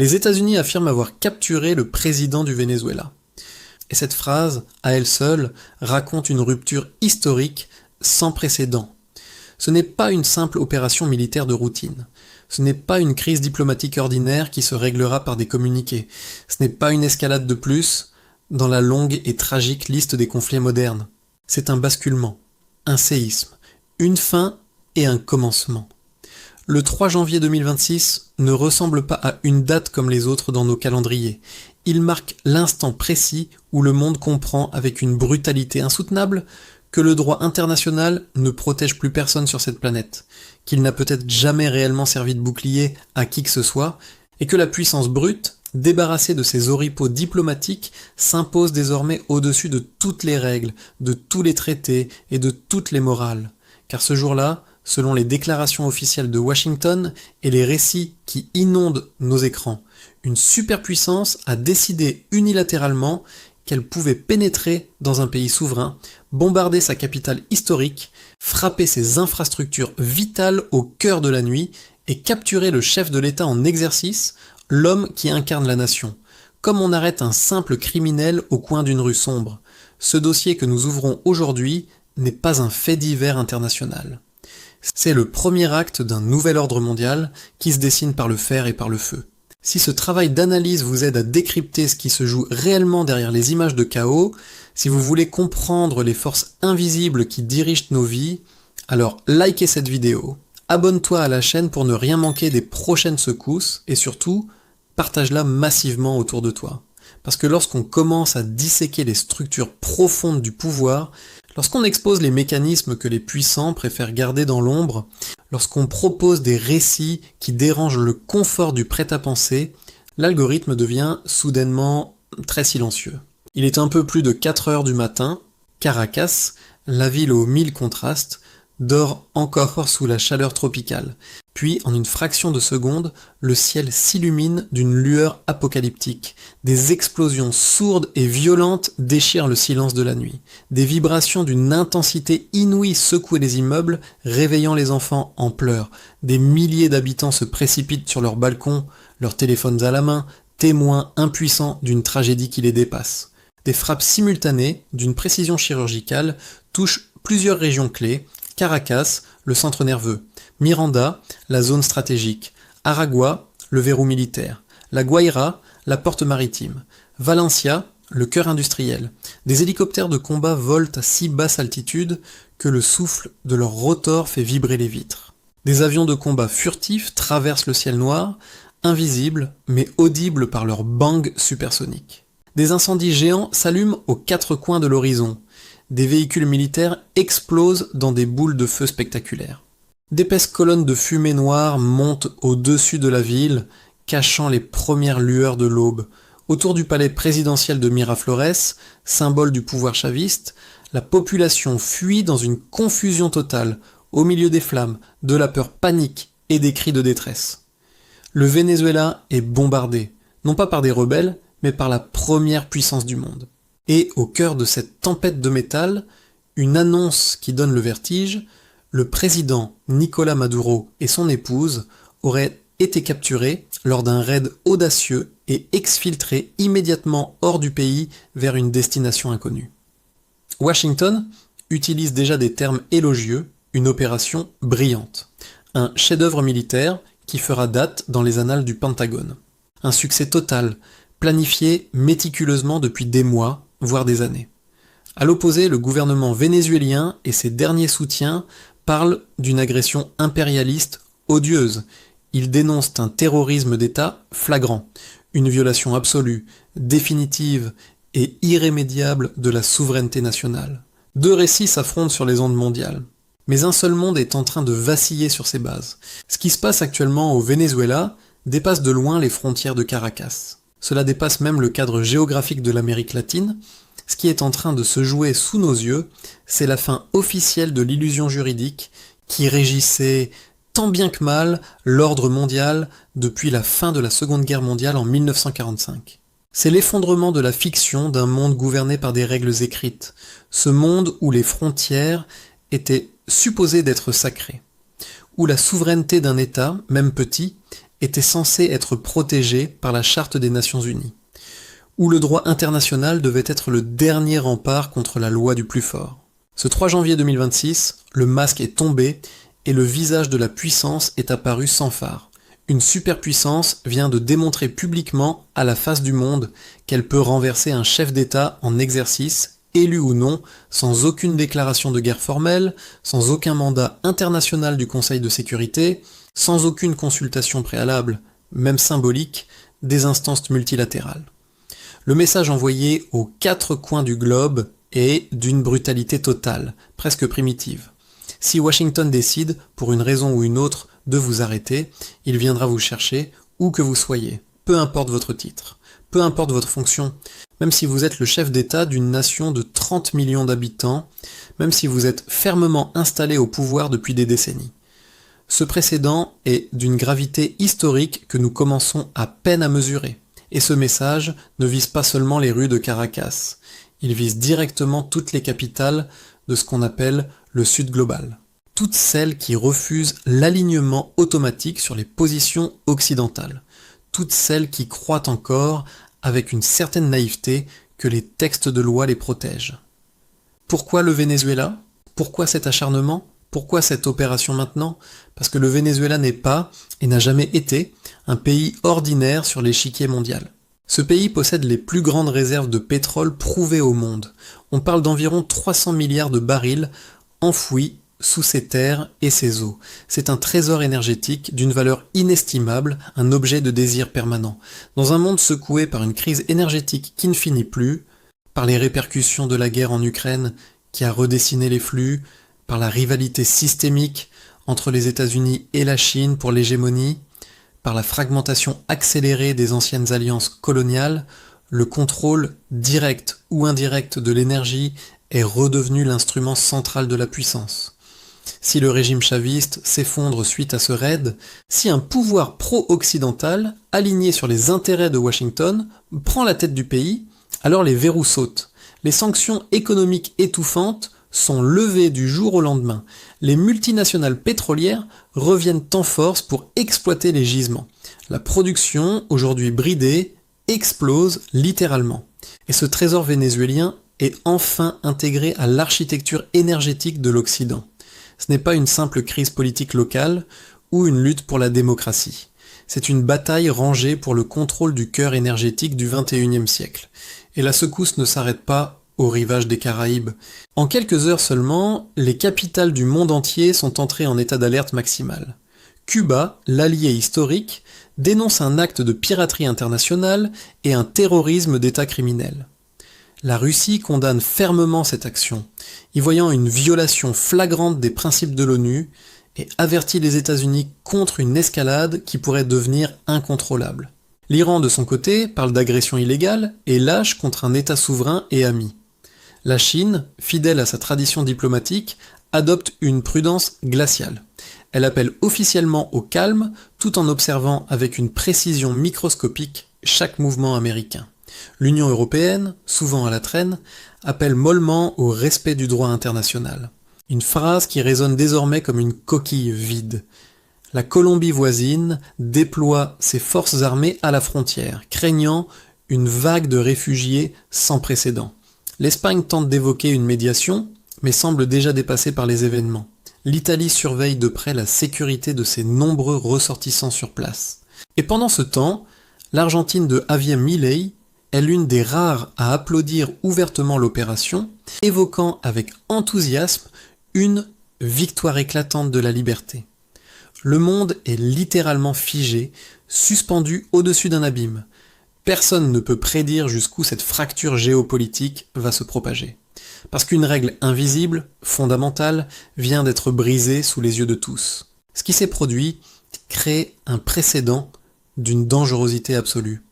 Les États-Unis affirment avoir capturé le président du Venezuela. Et cette phrase, à elle seule, raconte une rupture historique sans précédent. Ce n'est pas une simple opération militaire de routine. Ce n'est pas une crise diplomatique ordinaire qui se réglera par des communiqués. Ce n'est pas une escalade de plus dans la longue et tragique liste des conflits modernes. C'est un basculement, un séisme, une fin et un commencement. Le 3 janvier 2026 ne ressemble pas à une date comme les autres dans nos calendriers. Il marque l'instant précis où le monde comprend avec une brutalité insoutenable que le droit international ne protège plus personne sur cette planète, qu'il n'a peut-être jamais réellement servi de bouclier à qui que ce soit, et que la puissance brute, débarrassée de ses oripeaux diplomatiques, s'impose désormais au-dessus de toutes les règles, de tous les traités et de toutes les morales. Car ce jour-là, selon les déclarations officielles de Washington et les récits qui inondent nos écrans, une superpuissance a décidé unilatéralement qu'elle pouvait pénétrer dans un pays souverain, bombarder sa capitale historique, frapper ses infrastructures vitales au cœur de la nuit et capturer le chef de l'État en exercice, l'homme qui incarne la nation. Comme on arrête un simple criminel au coin d'une rue sombre. Ce dossier que nous ouvrons aujourd'hui n'est pas un fait divers international. C'est le premier acte d'un nouvel ordre mondial qui se dessine par le fer et par le feu. Si ce travail d'analyse vous aide à décrypter ce qui se joue réellement derrière les images de chaos, si vous voulez comprendre les forces invisibles qui dirigent nos vies, alors likez cette vidéo, abonne-toi à la chaîne pour ne rien manquer des prochaines secousses et surtout, partage-la massivement autour de toi. Parce que lorsqu'on commence à disséquer les structures profondes du pouvoir, lorsqu'on expose les mécanismes que les puissants préfèrent garder dans l'ombre, lorsqu'on propose des récits qui dérangent le confort du prêt-à-penser, l'algorithme devient soudainement très silencieux. Il est un peu plus de 4 heures du matin, Caracas, la ville aux 1000 contrastes, dort encore sous la chaleur tropicale. Puis, en une fraction de seconde, le ciel s'illumine d'une lueur apocalyptique. Des explosions sourdes et violentes déchirent le silence de la nuit. Des vibrations d'une intensité inouïe secouent les immeubles, réveillant les enfants en pleurs. Des milliers d'habitants se précipitent sur leurs balcons, leurs téléphones à la main, témoins impuissants d'une tragédie qui les dépasse. Des frappes simultanées, d'une précision chirurgicale, touchent plusieurs régions clés, Caracas, le centre nerveux, Miranda, la zone stratégique, Aragua, le verrou militaire, La Guaira, la porte maritime, Valencia, le cœur industriel. Des hélicoptères de combat volent à si basse altitude que le souffle de leur rotor fait vibrer les vitres. Des avions de combat furtifs traversent le ciel noir, invisibles mais audibles par leur bang supersonique. Des incendies géants s'allument aux 4 coins de l'horizon. Des véhicules militaires explosent dans des boules de feu spectaculaires. D'épaisses colonnes de fumée noire montent au-dessus de la ville, cachant les premières lueurs de l'aube. Autour du palais présidentiel de Miraflores, symbole du pouvoir chaviste, la population fuit dans une confusion totale, au milieu des flammes, de la peur panique et des cris de détresse. Le Venezuela est bombardé, non pas par des rebelles, mais par la première puissance du monde. Et au cœur de cette tempête de métal, une annonce qui donne le vertige, le président Nicolás Maduro et son épouse auraient été capturés lors d'un raid audacieux et exfiltrés immédiatement hors du pays vers une destination inconnue. Washington utilise déjà des termes élogieux, une opération brillante, un chef-d'œuvre militaire qui fera date dans les annales du Pentagone. Un succès total, planifié méticuleusement depuis des mois, voire des années. À l'opposé, le gouvernement vénézuélien et ses derniers soutiens parlent d'une agression impérialiste odieuse. Ils dénoncent un terrorisme d'État flagrant, une violation absolue, définitive et irrémédiable de la souveraineté nationale. 2 récits s'affrontent sur les ondes mondiales. Mais un seul monde est en train de vaciller sur ses bases. Ce qui se passe actuellement au Venezuela dépasse de loin les frontières de Caracas. Cela dépasse même le cadre géographique de l'Amérique latine. Ce qui est en train de se jouer sous nos yeux, c'est la fin officielle de l'illusion juridique qui régissait tant bien que mal l'ordre mondial depuis la fin de la Seconde Guerre mondiale en 1945. C'est l'effondrement de la fiction d'un monde gouverné par des règles écrites, ce monde où les frontières étaient supposées d'être sacrées, où la souveraineté d'un État, même petit, était censé être protégé par la Charte des Nations Unies, où le droit international devait être le dernier rempart contre la loi du plus fort. Ce 3 janvier 2026, le masque est tombé et le visage de la puissance est apparu sans phare. Une superpuissance vient de démontrer publiquement à la face du monde qu'elle peut renverser un chef d'État en exercice, élu ou non, sans aucune déclaration de guerre formelle, sans aucun mandat international du Conseil de sécurité, sans aucune consultation préalable, même symbolique, des instances multilatérales. Le message envoyé aux 4 coins du globe est d'une brutalité totale, presque primitive. Si Washington décide, pour une raison ou une autre, de vous arrêter, il viendra vous chercher où que vous soyez, peu importe votre titre, peu importe votre fonction, même si vous êtes le chef d'État d'une nation de 30 millions d'habitants, même si vous êtes fermement installé au pouvoir depuis des décennies. Ce précédent est d'une gravité historique que nous commençons à peine à mesurer. Et ce message ne vise pas seulement les rues de Caracas, il vise directement toutes les capitales de ce qu'on appelle le Sud global. Toutes celles qui refusent l'alignement automatique sur les positions occidentales. Toutes celles qui croient encore, avec une certaine naïveté, que les textes de loi les protègent. Pourquoi le Venezuela ? Pourquoi cet acharnement ? Pourquoi cette opération maintenant ? Parce que le Venezuela n'est pas, et n'a jamais été, un pays ordinaire sur l'échiquier mondial. Ce pays possède les plus grandes réserves de pétrole prouvées au monde. On parle d'environ 300 milliards de barils enfouis sous ses terres et ses eaux. C'est un trésor énergétique d'une valeur inestimable, un objet de désir permanent. Dans un monde secoué par une crise énergétique qui ne finit plus, par les répercussions de la guerre en Ukraine qui a redessiné les flux, par la rivalité systémique entre les États-Unis et la Chine pour l'hégémonie, par la fragmentation accélérée des anciennes alliances coloniales, le contrôle direct ou indirect de l'énergie est redevenu l'instrument central de la puissance. Si le régime chaviste s'effondre suite à ce raid, si un pouvoir pro-occidental, aligné sur les intérêts de Washington, prend la tête du pays, alors les verrous sautent. Les sanctions économiques étouffantes sont levées du jour au lendemain. Les multinationales pétrolières reviennent en force pour exploiter les gisements. La production, aujourd'hui bridée, explose littéralement. Et ce trésor vénézuélien est enfin intégré à l'architecture énergétique de l'Occident. Ce n'est pas une simple crise politique locale ou une lutte pour la démocratie. C'est une bataille rangée pour le contrôle du cœur énergétique du XXIe siècle. Et la secousse ne s'arrête pas au rivage des Caraïbes. En quelques heures seulement, les capitales du monde entier sont entrées en état d'alerte maximale. Cuba, l'allié historique, dénonce un acte de piraterie internationale et un terrorisme d'État criminel. La Russie condamne fermement cette action, y voyant une violation flagrante des principes de l'ONU et avertit les États-Unis contre une escalade qui pourrait devenir incontrôlable. L'Iran, de son côté, parle d'agression illégale et lâche contre un État souverain et ami. La Chine, fidèle à sa tradition diplomatique, adopte une prudence glaciale. Elle appelle officiellement au calme, tout en observant avec une précision microscopique chaque mouvement américain. L'Union européenne, souvent à la traîne, appelle mollement au respect du droit international. Une phrase qui résonne désormais comme une coquille vide. La Colombie voisine déploie ses forces armées à la frontière, craignant une vague de réfugiés sans précédent. L'Espagne tente d'évoquer une médiation, mais semble déjà dépassée par les événements. L'Italie surveille de près la sécurité de ses nombreux ressortissants sur place. Et pendant ce temps, l'Argentine de Javier Milei est l'une des rares à applaudir ouvertement l'opération, évoquant avec enthousiasme une victoire éclatante de la liberté. Le monde est littéralement figé, suspendu au-dessus d'un abîme. Personne ne peut prédire jusqu'où cette fracture géopolitique va se propager. Parce qu'une règle invisible, fondamentale, vient d'être brisée sous les yeux de tous. Ce qui s'est produit crée un précédent d'une dangerosité absolue.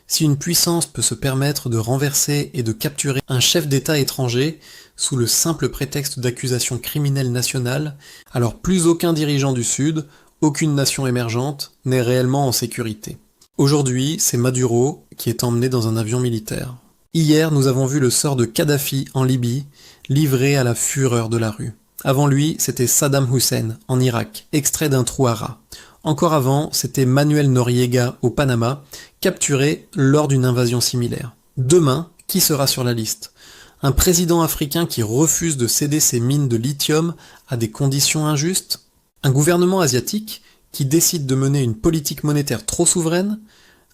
Si une puissance peut se permettre de renverser et de capturer un chef d'État étranger sous le simple prétexte d'accusations criminelles nationales, alors plus aucun dirigeant du Sud, aucune nation émergente n'est réellement en sécurité. Aujourd'hui, c'est Maduro qui est emmené dans un avion militaire. Hier, nous avons vu le sort de Kadhafi en Libye, livré à la fureur de la rue. Avant lui, c'était Saddam Hussein en Irak, extrait d'un trou à rats. Encore avant, c'était Manuel Noriega au Panama, capturé lors d'une invasion similaire. Demain, qui sera sur la liste? Un président africain qui refuse de céder ses mines de lithium à des conditions injustes? Un gouvernement asiatique qui décide de mener une politique monétaire trop souveraine?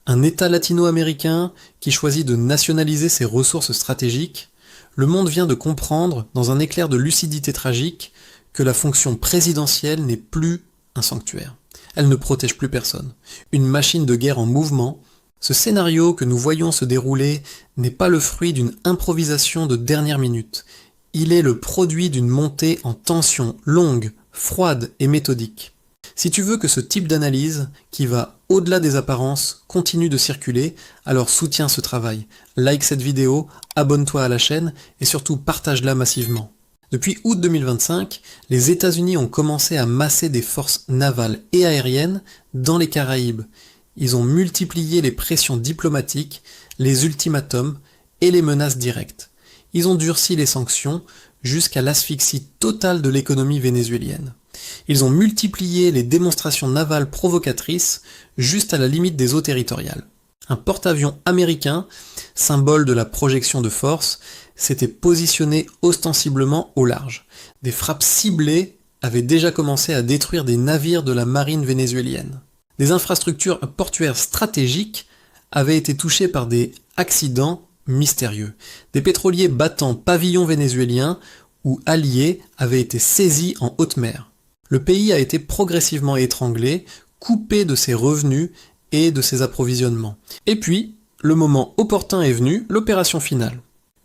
Un État latino-américain qui choisit de nationaliser ses ressources stratégiques? Le monde vient de comprendre, dans un éclair de lucidité tragique, que la fonction présidentielle n'est plus un sanctuaire. Elle ne protège plus personne. Une machine de guerre en mouvement. Ce scénario que nous voyons se dérouler n'est pas le fruit d'une improvisation de dernière minute. Il est le produit d'une montée en tension longue, froide et méthodique. Si tu veux que ce type d'analyse, qui va au-delà des apparences, continue de circuler, alors soutiens ce travail. Like cette vidéo, abonne-toi à la chaîne et surtout partage-la massivement. Depuis août 2025, les États-Unis ont commencé à masser des forces navales et aériennes dans les Caraïbes. Ils ont multiplié les pressions diplomatiques, les ultimatums et les menaces directes. Ils ont durci les sanctions jusqu'à l'asphyxie totale de l'économie vénézuélienne. Ils ont multiplié les démonstrations navales provocatrices juste à la limite des eaux territoriales. Un porte-avions américain, symbole de la projection de force, s'était positionné ostensiblement au large. Des frappes ciblées avaient déjà commencé à détruire des navires de la marine vénézuélienne. Des infrastructures portuaires stratégiques avaient été touchées par des accidents mystérieux. Des pétroliers battant pavillon vénézuélien ou alliés avaient été saisis en haute mer. Le pays a été progressivement étranglé, coupé de ses revenus et de ses approvisionnements. Et puis, le moment opportun est venu, l'opération finale.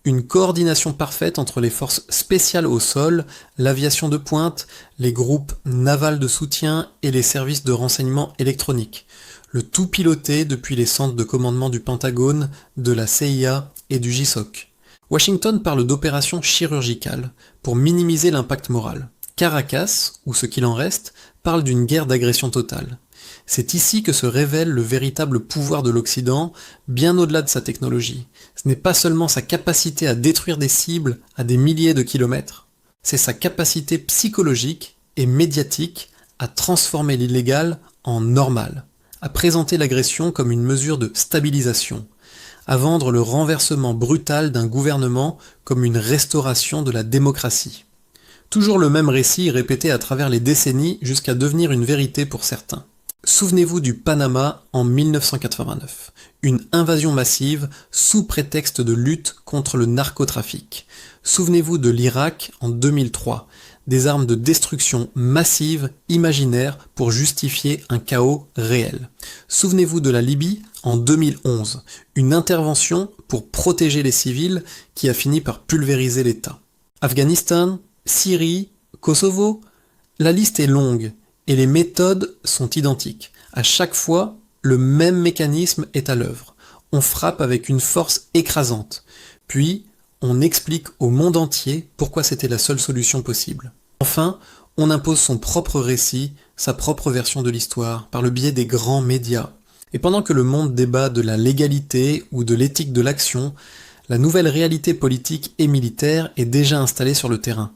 Une coordination parfaite entre les forces spéciales au sol, l'aviation de pointe, les groupes navals de soutien et les services de renseignement électronique. Le tout piloté depuis les centres de commandement du Pentagone, de la CIA et du JSOC. Washington parle d'opération chirurgicale pour minimiser l'impact moral. Caracas, ou ce qu'il en reste, parle d'une guerre d'agression totale. C'est ici que se révèle le véritable pouvoir de l'Occident, bien au-delà de sa technologie. Ce n'est pas seulement sa capacité à détruire des cibles à des milliers de kilomètres, c'est sa capacité psychologique et médiatique à transformer l'illégal en normal, à présenter l'agression comme une mesure de stabilisation, à vendre le renversement brutal d'un gouvernement comme une restauration de la démocratie. Toujours le même récit répété à travers les décennies jusqu'à devenir une vérité pour certains. Souvenez-vous du Panama en 1989, une invasion massive sous prétexte de lutte contre le narcotrafic. Souvenez-vous de l'Irak en 2003, des armes de destruction massive imaginaires pour justifier un chaos réel. Souvenez-vous de la Libye en 2011, une intervention pour protéger les civils qui a fini par pulvériser l'État. Afghanistan, Syrie, Kosovo, la liste est longue. Et les méthodes sont identiques. À chaque fois, le même mécanisme est à l'œuvre. On frappe avec une force écrasante. Puis, on explique au monde entier pourquoi c'était la seule solution possible. Enfin, on impose son propre récit, sa propre version de l'histoire, par le biais des grands médias. Et pendant que le monde débat de la légalité ou de l'éthique de l'action, la nouvelle réalité politique et militaire est déjà installée sur le terrain.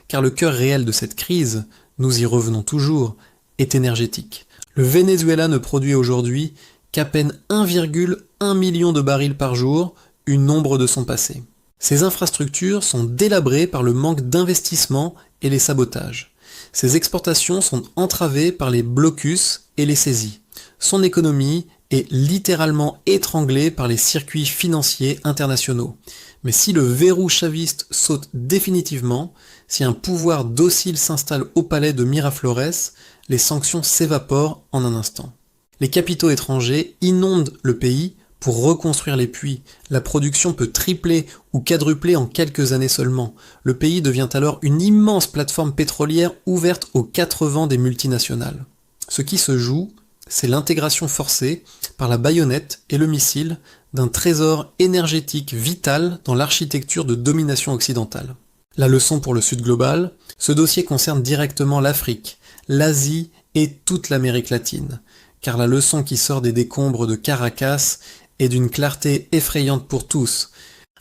Car le cœur réel de cette crise, nous y revenons toujours, est énergétique. Le Venezuela ne produit aujourd'hui qu'à peine 1,1 million de barils par jour, une ombre de son passé. Ses infrastructures sont délabrées par le manque d'investissement et les sabotages. Ses exportations sont entravées par les blocus et les saisies. Son économie est littéralement étranglée par les circuits financiers internationaux. Mais si le verrou chaviste saute définitivement, si un pouvoir docile s'installe au palais de Miraflores, les sanctions s'évaporent en un instant. Les capitaux étrangers inondent le pays pour reconstruire les puits. La production peut tripler ou quadrupler en quelques années seulement. Le pays devient alors une immense plateforme pétrolière ouverte aux quatre vents des multinationales. Ce qui se joue, c'est l'intégration forcée, par la baïonnette et le missile, d'un trésor énergétique vital dans l'architecture de domination occidentale. La leçon pour le Sud global, ce dossier concerne directement l'Afrique, l'Asie et toute l'Amérique latine, car la leçon qui sort des décombres de Caracas est d'une clarté effrayante pour tous.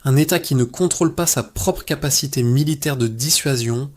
Un État qui ne contrôle pas sa propre capacité militaire de dissuasion,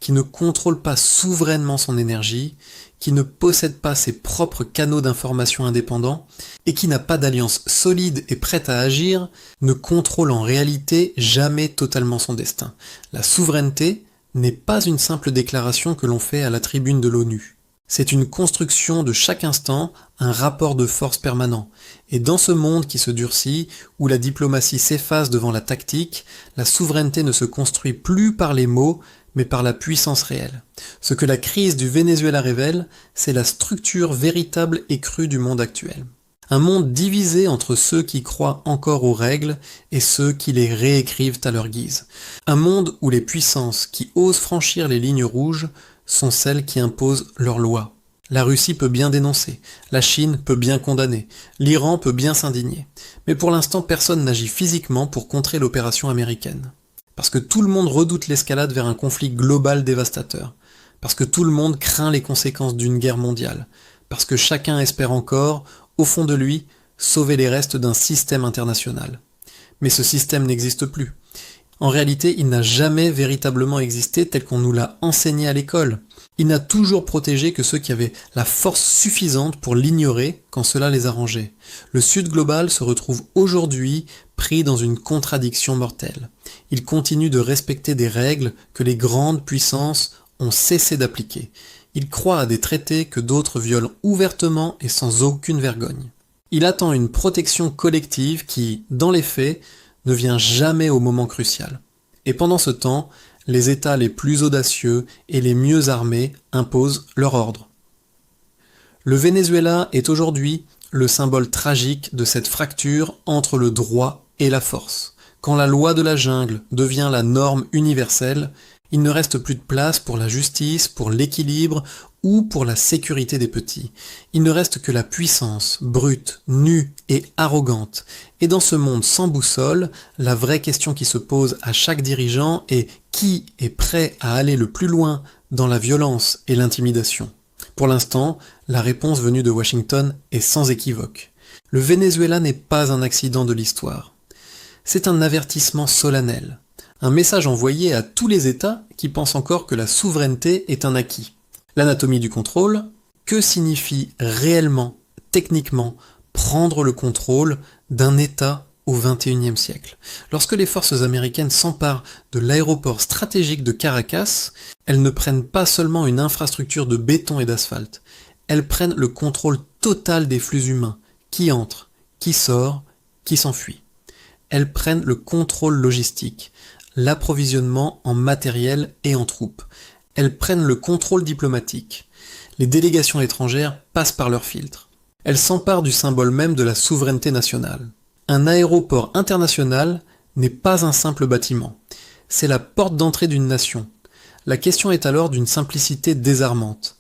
qui ne contrôle pas souverainement son énergie, qui ne possède pas ses propres canaux d'information indépendants et qui n'a pas d'alliance solide et prête à agir, ne contrôle en réalité jamais totalement son destin. La souveraineté n'est pas une simple déclaration que l'on fait à la tribune de l'ONU. C'est une construction de chaque instant, un rapport de force permanent. Et dans ce monde qui se durcit, où la diplomatie s'efface devant la tactique, la souveraineté ne se construit plus par les mots, mais par la puissance réelle. Ce que la crise du Venezuela révèle, c'est la structure véritable et crue du monde actuel. Un monde divisé entre ceux qui croient encore aux règles et ceux qui les réécrivent à leur guise. Un monde où les puissances qui osent franchir les lignes rouges sont celles qui imposent leurs lois. La Russie peut bien dénoncer, la Chine peut bien condamner, l'Iran peut bien s'indigner. Mais pour l'instant, personne n'agit physiquement pour contrer l'opération américaine. Parce que tout le monde redoute l'escalade vers un conflit global dévastateur. Parce que tout le monde craint les conséquences d'une guerre mondiale. Parce que chacun espère encore, au fond de lui, sauver les restes d'un système international. Mais ce système n'existe plus. En réalité, il n'a jamais véritablement existé tel qu'on nous l'a enseigné à l'école. Il n'a toujours protégé que ceux qui avaient la force suffisante pour l'ignorer quand cela les arrangeait. Le Sud global se retrouve aujourd'hui pris dans une contradiction mortelle. Il continue de respecter des règles que les grandes puissances ont cessé d'appliquer. Il croit à des traités que d'autres violent ouvertement et sans aucune vergogne. Il attend une protection collective qui, dans les faits, ne vient jamais au moment crucial. Et pendant ce temps, les États les plus audacieux et les mieux armés imposent leur ordre. Le Venezuela est aujourd'hui le symbole tragique de cette fracture entre le droit et la force. Quand la loi de la jungle devient la norme universelle, il ne reste plus de place pour la justice, pour l'équilibre ou pour la sécurité des petits. Il ne reste que la puissance, brute, nue et arrogante. Et dans ce monde sans boussole, la vraie question qui se pose à chaque dirigeant est qui est prêt à aller le plus loin dans la violence et l'intimidation? Pour l'instant, la réponse venue de Washington est sans équivoque. Le Venezuela n'est pas un accident de l'histoire. C'est un avertissement solennel. Un message envoyé à tous les États qui pensent encore que la souveraineté est un acquis. L'anatomie du contrôle, que signifie réellement, techniquement, prendre le contrôle d'un État au XXIe siècle? Lorsque les forces américaines s'emparent de l'aéroport stratégique de Caracas, elles ne prennent pas seulement une infrastructure de béton et d'asphalte, elles prennent le contrôle total des flux humains, qui entrent, qui sortent, qui s'enfuient. Elles prennent le contrôle logistique, l'approvisionnement en matériel et en troupes. Elles prennent le contrôle diplomatique. Les délégations étrangères passent par leurs filtres. Elles s'emparent du symbole même de la souveraineté nationale. Un aéroport international n'est pas un simple bâtiment. C'est la porte d'entrée d'une nation. La question est alors d'une simplicité désarmante.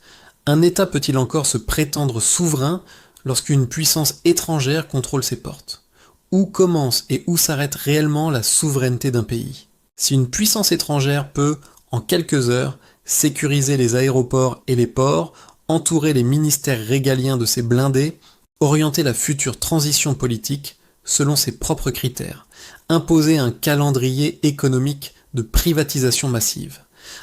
Un État peut-il encore se prétendre souverain lorsqu'une puissance étrangère contrôle ses portes? Où commence et où s'arrête réellement la souveraineté d'un pays? Si une puissance étrangère peut, en quelques heures, sécuriser les aéroports et les ports, entourer les ministères régaliens de ses blindés, orienter la future transition politique selon ses propres critères, imposer un calendrier économique de privatisation massive,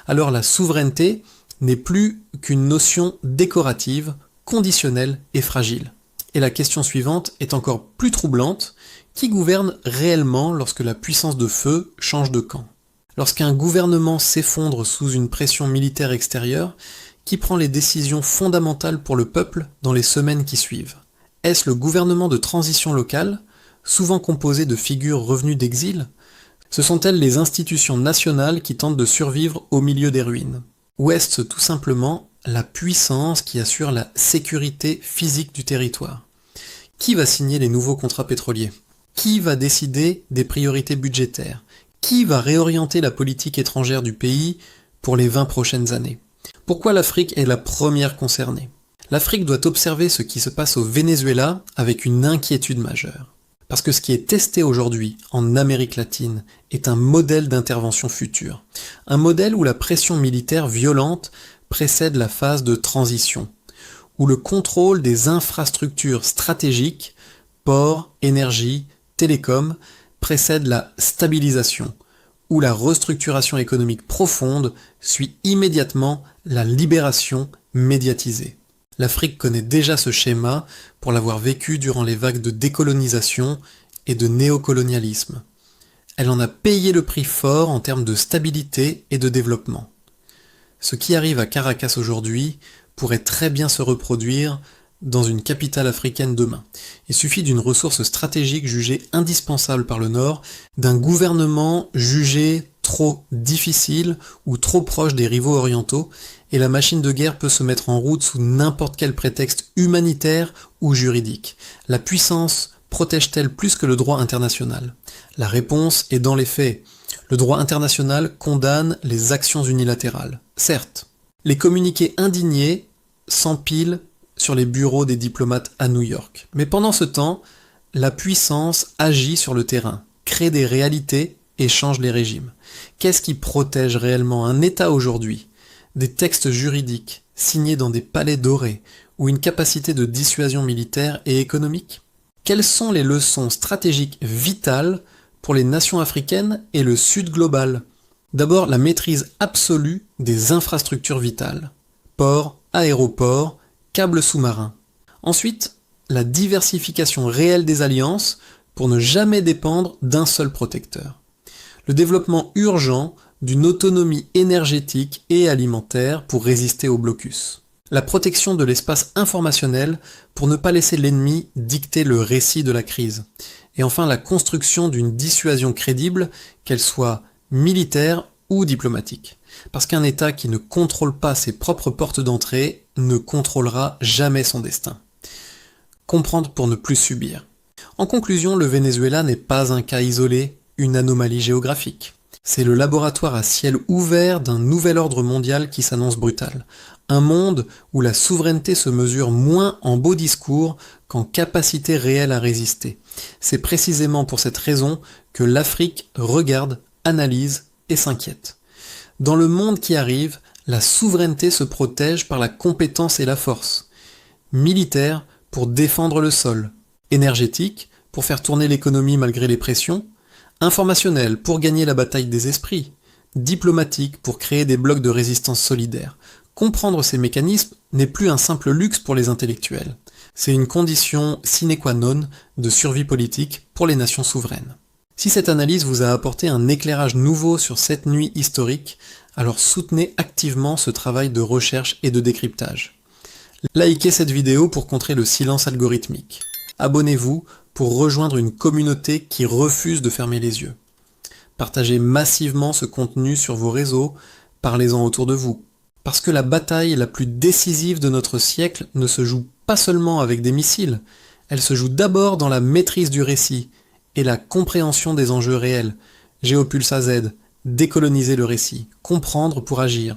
alors la souveraineté n'est plus qu'une notion décorative, conditionnelle et fragile. Et la question suivante est encore plus troublante: qui gouverne réellement lorsque la puissance de feu change de camp? Lorsqu'un gouvernement s'effondre sous une pression militaire extérieure, qui prend les décisions fondamentales pour le peuple dans les semaines qui suivent? Est-ce le gouvernement de transition locale, souvent composé de figures revenues d'exil? Ce sont-elles les institutions nationales qui tentent de survivre au milieu des ruines? Ou est-ce tout simplement la puissance qui assure la sécurité physique du territoire? Qui va signer les nouveaux contrats pétroliers? Qui va décider des priorités budgétaires? Qui va réorienter la politique étrangère du pays pour les 20 prochaines années? Pourquoi l'Afrique est la première concernée? L'Afrique doit observer ce qui se passe au Venezuela avec une inquiétude majeure. Parce que ce qui est testé aujourd'hui en Amérique latine est un modèle d'intervention future. Un modèle où la pression militaire violente précède la phase de transition, où le contrôle des infrastructures stratégiques, ports, énergie, télécom, précède la stabilisation, où la restructuration économique profonde suit immédiatement la libération médiatisée. L'Afrique connaît déjà ce schéma pour l'avoir vécu durant les vagues de décolonisation et de néocolonialisme. Elle en a payé le prix fort en termes de stabilité et de développement. Ce qui arrive à Caracas aujourd'hui pourrait très bien se reproduire dans une capitale africaine demain. Il suffit d'une ressource stratégique jugée indispensable par le Nord, d'un gouvernement jugé trop difficile ou trop proche des rivaux orientaux, et la machine de guerre peut se mettre en route sous n'importe quel prétexte humanitaire ou juridique. La puissance protège-t-elle plus que le droit international ? La réponse est dans les faits. Le droit international condamne les actions unilatérales. Certes, les communiqués indignés s'empilent sur les bureaux des diplomates à New York. Mais pendant ce temps, la puissance agit sur le terrain, crée des réalités et change les régimes. Qu'est-ce qui protège réellement un État aujourd'hui ? Des textes juridiques signés dans des palais dorés ou une capacité de dissuasion militaire et économique ? Quelles sont les leçons stratégiques vitales pour les nations africaines et le Sud global ? D'abord, la maîtrise absolue des infrastructures vitales. Ports, aéroports, câbles sous-marins. Ensuite, la diversification réelle des alliances pour ne jamais dépendre d'un seul protecteur. Le développement urgent d'une autonomie énergétique et alimentaire pour résister au blocus. La protection de l'espace informationnel pour ne pas laisser l'ennemi dicter le récit de la crise. Et enfin, la construction d'une dissuasion crédible, qu'elle soit militaire ou diplomatique. Parce qu'un État qui ne contrôle pas ses propres portes d'entrée ne contrôlera jamais son destin. Comprendre pour ne plus subir. En conclusion, le Venezuela n'est pas un cas isolé, une anomalie géographique. C'est le laboratoire à ciel ouvert d'un nouvel ordre mondial qui s'annonce brutal. Un monde où la souveraineté se mesure moins en beaux discours qu'en capacité réelle à résister. C'est précisément pour cette raison que l'Afrique regarde, analyse et s'inquiète. Dans le monde qui arrive, la souveraineté se protège par la compétence et la force. Militaire pour défendre le sol. Énergétique pour faire tourner l'économie malgré les pressions. Informationnel pour gagner la bataille des esprits. Diplomatique pour créer des blocs de résistance solidaires. Comprendre ces mécanismes n'est plus un simple luxe pour les intellectuels. C'est une condition sine qua non de survie politique pour les nations souveraines. Si cette analyse vous a apporté un éclairage nouveau sur cette nuit historique, alors soutenez activement ce travail de recherche et de décryptage. Likez cette vidéo pour contrer le silence algorithmique. Abonnez-vous pour rejoindre une communauté qui refuse de fermer les yeux. Partagez massivement ce contenu sur vos réseaux, parlez-en autour de vous. Parce que la bataille la plus décisive de notre siècle ne se joue pas seulement avec des missiles, elle se joue d'abord dans la maîtrise du récit et la compréhension des enjeux réels. Géopulsa Z, décoloniser le récit, comprendre pour agir,